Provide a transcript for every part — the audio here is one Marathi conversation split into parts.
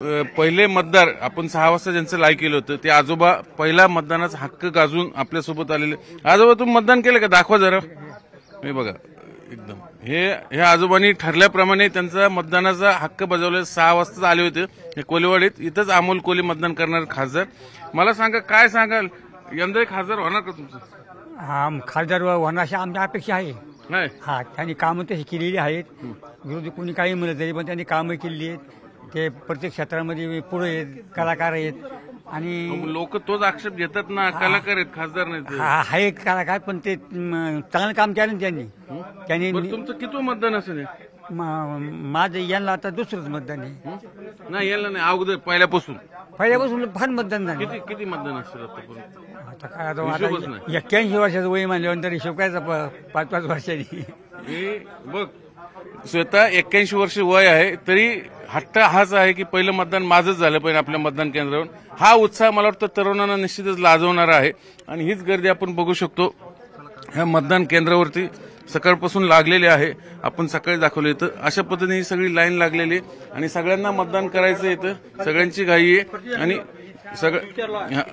पहिले मतदार आपण 6 वाजता ज्यांचं लाईव्ह केलं होतं ते आजोबा पहिला मतदानाचा हक्क गाजून आपल्यासोबत आलेले। आजोबा तुम्ही मतदान केलं का? दाखवा जरा। हे बघा एकदम हे आजोबांनी ठरल्याप्रमाणे त्यांचा मतदानाचा हक्क बजावला। 6 वाजता आले होते हे कोलेवाडीत। इथंच अमोल कोले मतदान करणार खासदार। मला सांगा काय सांगाल, यंदा खासदार होणार का तुमचं? हा, खासदार होण्याची आमची अपेक्षा आहे। नाही हा, त्यांनी कामं तशी केलेली आहेत। विरोधी कोणी काही म्हणत तरी पण त्यांनी कामं केलेली आहेत। ते प्रत्येक क्षेत्रामध्ये पुढे आहेत, कलाकार आहेत आणि लोक तोच आक्षेप घेतात ना, कलाकार आहेत खासदार नाही। आहे कलाकार, पण ते चांगलं काम केलं ना त्यांनी। तुमचं किती मतदान असेल? माझं यांना आता दुसरंच मतदान आहे। नाही याला नाही, अगोदर पहिल्यापासून फार मतदान झालं। किती मतदान असेल आतापर्यंत? आता काय आता 81 वर्षाचं वय म्हणल्यानंतर हिशोब करायचा 5-5 वर्षांनी। बघ स्वतः 81 वर्ष वय आहे तरी हट्ट हाच आहे की पहिलं मतदान माझंच झालं पाहिजे आपल्या मतदान केंद्रावर। हा उत्साह मला वाटतं तरुणांना निश्चितच लाजवणारा आहे आणि हीच गर्दी आपण बघू शकतो ह्या मतदान केंद्रावरती सकाळपासून लागलेली आहे। आपण सकाळी दाखवलं इथं अशा पद्धतीने ही सगळी लाईन लागलेली आणि सगळ्यांना मतदान करायचं इथं, सगळ्यांची घाई आहे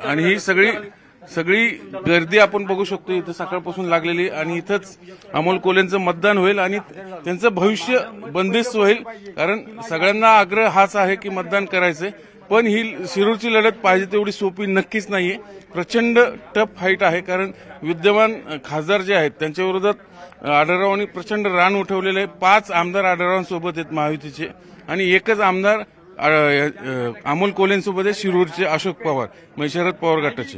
आणि ही सगळी गर्दी आपण बघू शकतो इथं सकाळपासून लागलेली। आणि इथंच अमोल कोलेंचं मतदान होईल आणि त्यांचं भविष्य बंदिस्त होईल, कारण सगळ्यांना आग्रह हाच आहे की मतदान करायचंय। पण ही शिरूरची लढत पाहिजे तेवढी सोपी नक्कीच नाहीये। प्रचंड टफ फाईट आहे, कारण विद्यमान खासदार जे आहेत त्यांच्या विरोधात आढळरावांनी प्रचंड रान उठवलेलं आहे। 5 आमदार आढळरावांसोबत आहेत महायुतीचे आणि एकच आमदार अमोल कोलेंसोबत आहे शिरूरचे अशोक पवार म्हणजे शरद पवार गटाचे।